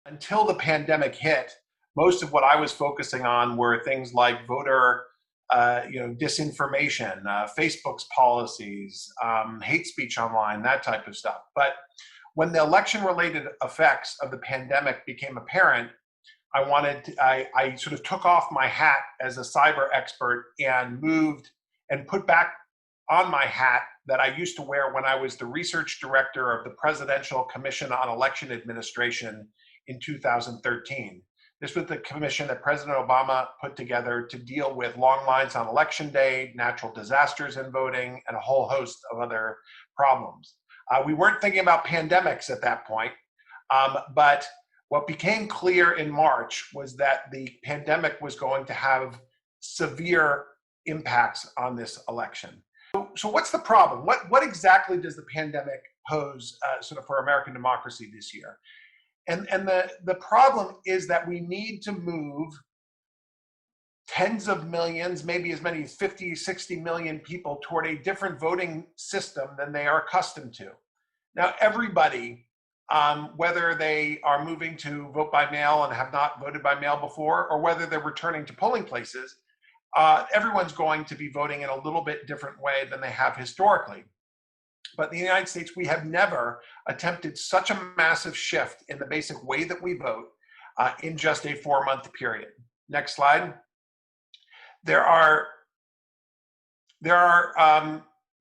Until the pandemic hit, most of what I was focusing on were things like voter, disinformation, Facebook's policies, hate speech online, that type of stuff. But when the election-related effects of the pandemic became apparent, I sort of took off my hat as a cyber expert and moved and put back on my hat that I used to wear when I was the research director of the Presidential Commission on Election Administration in 2013. This was the commission that President Obama put together to deal with long lines on election day, natural disasters in voting, and a whole host of other problems. We weren't thinking about pandemics at that point, but what became clear in March was that the pandemic was going to have severe impacts on this election. So what's the problem? What exactly does the pandemic pose sort of for American democracy this year? And the problem is that we need to move tens of millions, maybe as many as 50, 60 million people toward a different voting system than they are accustomed to. Now, everybody, whether they are moving to vote by mail and have not voted by mail before, or whether they're returning to polling places, everyone's going to be voting in a little bit different way than they have historically. But in the United States, we have never attempted such a massive shift in the basic way that we vote in just a 4-month period. Next slide. Yeah,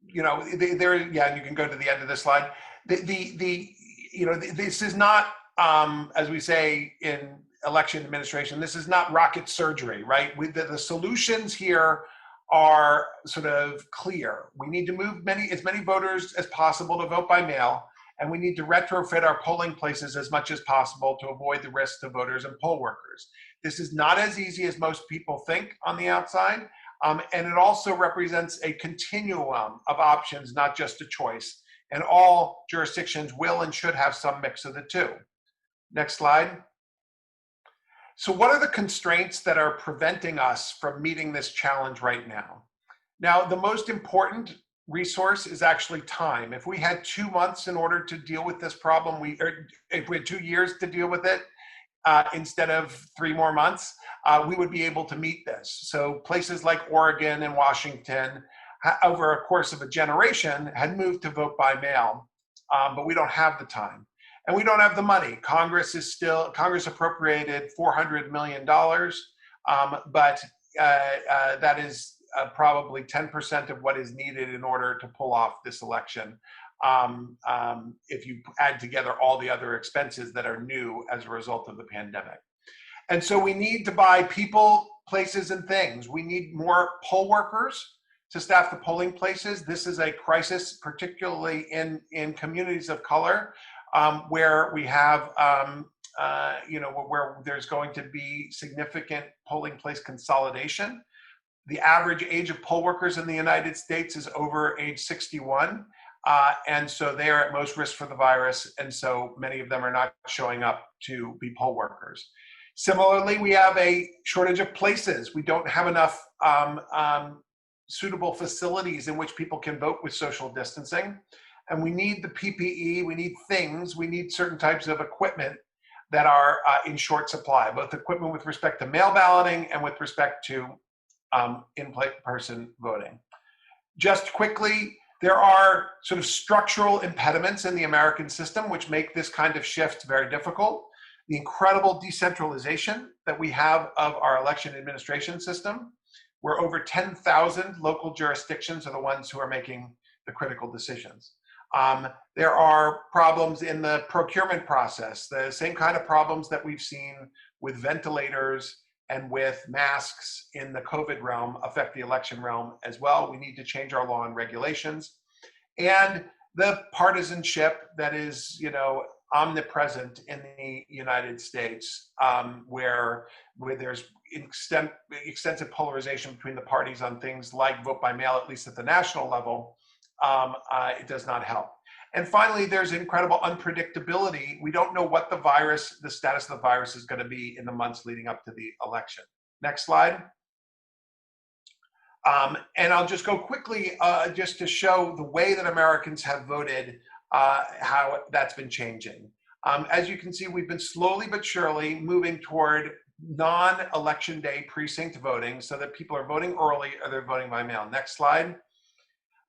you can go to the end of this slide. This is not, as we say in election administration, this is not rocket surgery, right? The solutions here are sort of clear. We need to move as many voters as possible to vote by mail, and we need to retrofit our polling places as much as possible to avoid the risks to voters and poll workers. This is not as easy as most people think on the outside, and it also represents a continuum of options, not just a choice, and all jurisdictions will and should have some mix of the two. Next slide. So what are the constraints that are preventing us from meeting this challenge right now? Now, the most important resource is actually time. If we had 2 months in order to deal with this problem, if we had 2 years to deal with it, instead of 3 more months, we would be able to meet this. So places like Oregon and Washington, over a course of a generation, had moved to vote by mail, but we don't have the time. And we don't have the money. Congress appropriated $400 million, but that is probably 10% of what is needed in order to pull off this election. If you add together all the other expenses that are new as a result of the pandemic. And so we need to buy people, places, and things. We need more poll workers to staff the polling places. This is a crisis, particularly in communities of color, where we have, where there's going to be significant polling place consolidation. The average age of poll workers in the United States is over age 61. And so they are at most risk for the virus. And so many of them are not showing up to be poll workers. Similarly, we have a shortage of places. We don't have enough suitable facilities in which people can vote with social distancing. And we need the PPE, we need things, we need certain types of equipment that are in short supply, both equipment with respect to mail balloting and with respect to in-person voting. Just quickly, there are sort of structural impediments in the American system which make this kind of shift very difficult. The incredible decentralization that we have of our election administration system, where over 10,000 local jurisdictions are the ones who are making the critical decisions. There are problems in the procurement process, the same kind of problems that we've seen with ventilators and with masks in the COVID realm affect the election realm as well. We need to change our law and regulations. And the partisanship that is, omnipresent in the United States, where there's extensive polarization between the parties on things like vote by mail, at least at the national level, it does not help. And finally, there's incredible unpredictability. We don't know what the status of the virus is going to be in the months leading up to the election. Next slide. And I'll just go quickly just to show the way that Americans have voted, how that's been changing. As you can see, we've been slowly but surely moving toward non-election day precinct voting so that people are voting early or they're voting by mail. Next slide.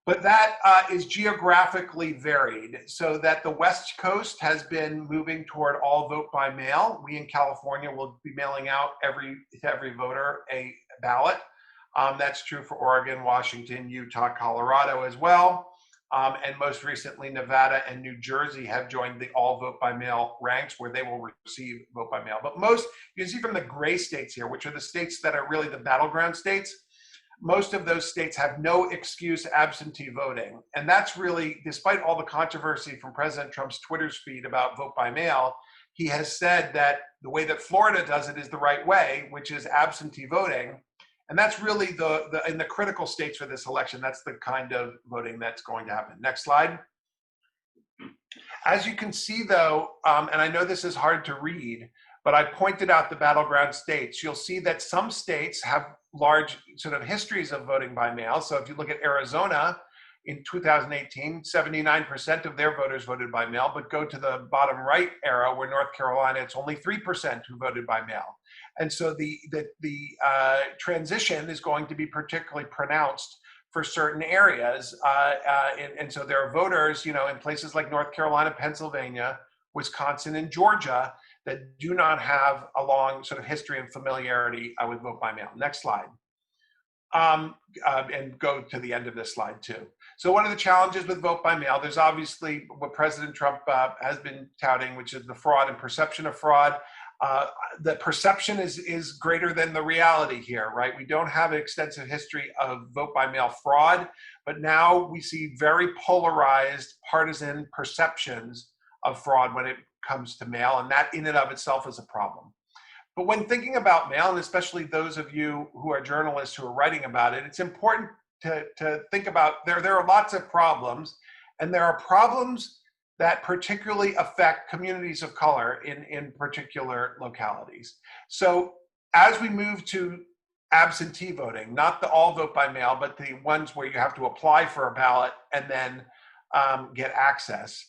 But that is geographically varied, so that the West Coast has been moving toward all vote by mail. We in California will be mailing out to every voter a ballot. That's true for Oregon, Washington, Utah, Colorado as well. And most recently, Nevada and New Jersey have joined the all vote by mail ranks where they will receive vote by mail. But most, you can see from the gray states here, which are the states that are really the battleground states, most of those states have no excuse absentee voting. And that's really, despite all the controversy from President Trump's Twitter feed about vote by mail, he has said that the way that Florida does it is the right way, which is absentee voting. And that's really in the critical states for this election, that's the kind of voting that's going to happen. Next slide. As you can see though, and I know this is hard to read, but I pointed out the battleground states. You'll see that some states have large sort of histories of voting by mail. So if you look at Arizona in 2018, 79% of their voters voted by mail, but go to the bottom right arrow where North Carolina, it's only 3% who voted by mail. And so the transition is going to be particularly pronounced for certain areas. And so there are voters, in places like North Carolina, Pennsylvania, Wisconsin, and Georgia that do not have a long sort of history and familiarity with vote by mail. Next slide. And go to the end of this slide too. So one of the challenges with vote by mail, there's obviously what President Trump has been touting, which is the fraud and perception of fraud. The perception is greater than the reality here, right? We don't have an extensive history of vote by mail fraud, but now we see very polarized partisan perceptions of fraud when it comes to mail, and that in and of itself is a problem. But when thinking about mail, and especially those of you who are journalists who are writing about it, it's important to think about there are lots of problems, and there are problems that particularly affect communities of color in particular localities. So as we move to absentee voting, not the all vote by mail, but the ones where you have to apply for a ballot and then get access.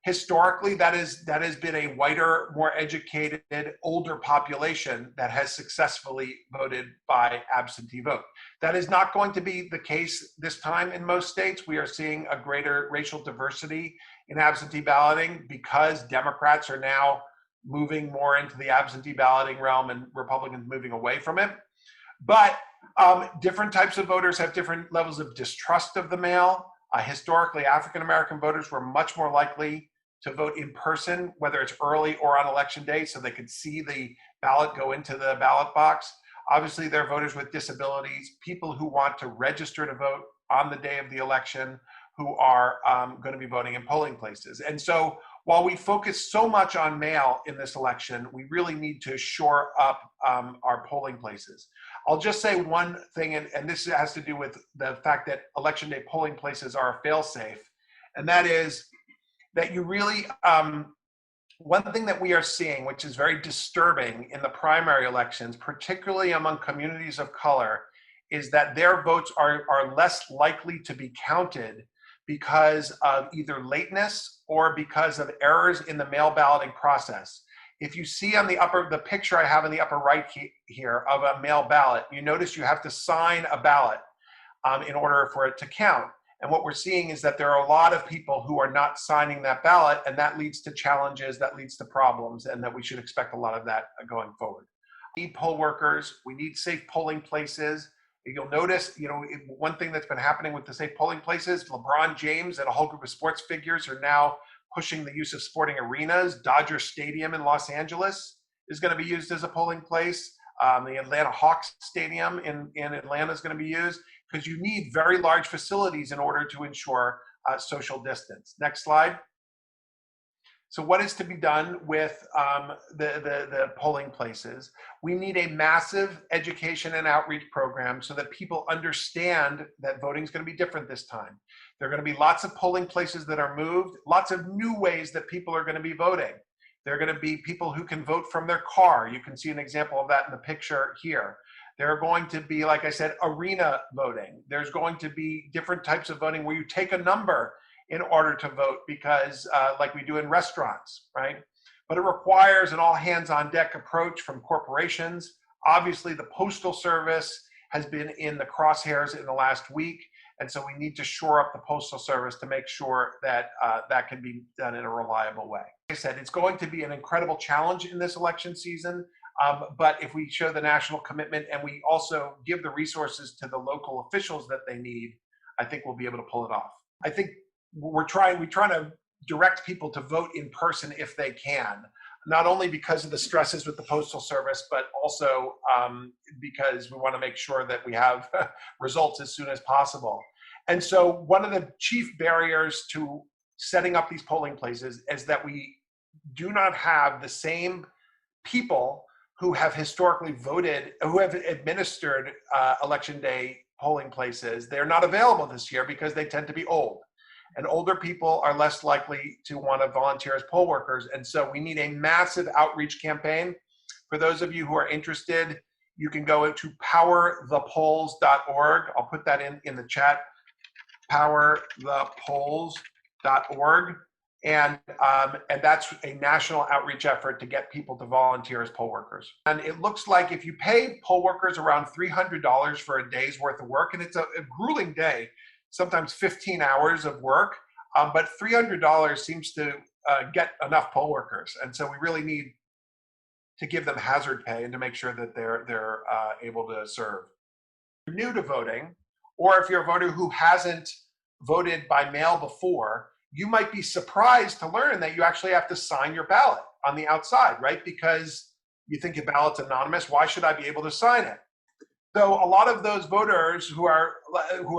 Historically, that has been a whiter, more educated, older population that has successfully voted by absentee vote. That is not going to be the case this time in most states. We are seeing a greater racial diversity in absentee balloting because Democrats are now moving more into the absentee balloting realm and Republicans moving away from it. But different types of voters have different levels of distrust of the mail. Historically, African-American voters were much more likely to vote in person, whether it's early or on election day, so they could see the ballot go into the ballot box. Obviously, there are voters with disabilities, people who want to register to vote on the day of the election, who are going to be voting in polling places. And so while we focus so much on mail in this election, we really need to shore up our polling places. I'll just say one thing, and this has to do with the fact that election day polling places are a fail-safe, and that is that you really, one thing that we are seeing, which is very disturbing in the primary elections, particularly among communities of color, is that their votes are less likely to be counted because of either lateness or because of errors in the mail balloting process. If you see on the picture I have in the upper right here of a mail ballot, you notice you have to sign a ballot in order for it to count. And what we're seeing is that there are a lot of people who are not signing that ballot, and that leads to challenges, that leads to problems, and that we should expect a lot of that going forward. We need poll workers, we need safe polling places. You'll notice, one thing that's been happening with the safe polling places, LeBron James and a whole group of sports figures are now pushing the use of sporting arenas. Dodger Stadium in Los Angeles is going to be used as a polling place. The Atlanta Hawks Stadium in Atlanta is going to be used because you need very large facilities in order to ensure social distance. Next slide. So what is to be done with the polling places? We need a massive education and outreach program so that people understand that voting is going to be different this time. There are going to be lots of polling places that are moved, lots of new ways that people are going to be voting. There are going to be people who can vote from their car. You can see an example of that in the picture here. There are going to be, like I said, arena voting. There's going to be different types of voting where you take a number in order to vote because like we do in restaurants, right? But it requires an all hands on deck approach from corporations. Obviously, the Postal Service has been in the crosshairs in the last week. And so we need to shore up the Postal Service to make sure that that can be done in a reliable way. Like I said, it's going to be an incredible challenge in this election season. But if we show the national commitment and we also give the resources to the local officials that they need, I think we'll be able to pull it off. I think we're trying to direct people to vote in person if they can, not only because of the stresses with the Postal Service, but also because we want to make sure that we have results as soon as possible. And so one of the chief barriers to setting up these polling places is that we do not have the same people who have historically voted, who have administered election day polling places. They're not available this year because they tend to be old. And older people are less likely to want to volunteer as poll workers. And so we need a massive outreach campaign. For those of you who are interested, you can go to powerthepolls.org. I'll put that in the chat, powerthepolls.org. And that's a national outreach effort to get people to volunteer as poll workers. And it looks like if you pay poll workers around $300 for a day's worth of work, and it's a grueling day, sometimes 15 hours of work, but $300 seems to get enough poll workers. And so we really need to give them hazard pay and to make sure that they're able to serve. If you're new to voting, or if you're a voter who hasn't voted by mail before, you might be surprised to learn that you actually have to sign your ballot on the outside, right? Because you think your ballot's anonymous. Why should I be able to sign it? So a lot of those voters who are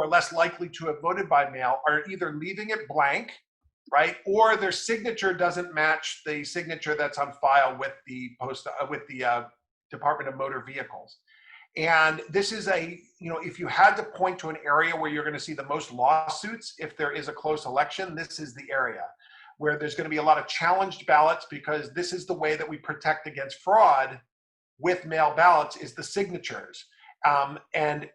less likely to have voted by mail are either leaving it blank, right, or their signature doesn't match the signature that's on file with the Department of Motor Vehicles. And this is if you had to point to an area where you're going to see the most lawsuits, if there is a close election, this is the area where there's going to be a lot of challenged ballots, because this is the way that we protect against fraud with mail ballots, is the signatures. And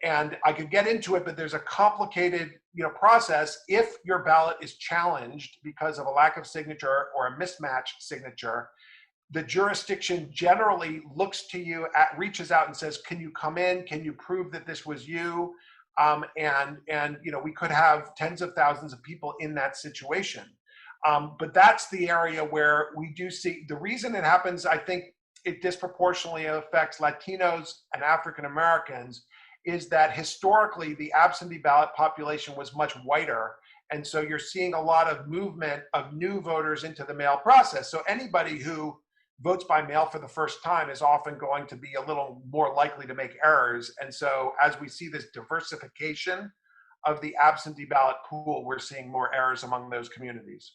I could get into it, but there's a complicated process. If your ballot is challenged because of a lack of signature or a mismatched signature, the jurisdiction generally looks to you, reaches out and says, can you come in? Can you prove that this was you? And we could have tens of thousands of people in that situation. But that's the area where we do see the reason it happens. I think it disproportionately affects Latinos and African Americans is that historically the absentee ballot population was much whiter. And so you're seeing a lot of movement of new voters into the mail process. So anybody who votes by mail for the first time is often going to be a little more likely to make errors. And so as we see this diversification of the absentee ballot pool, we're seeing more errors among those communities.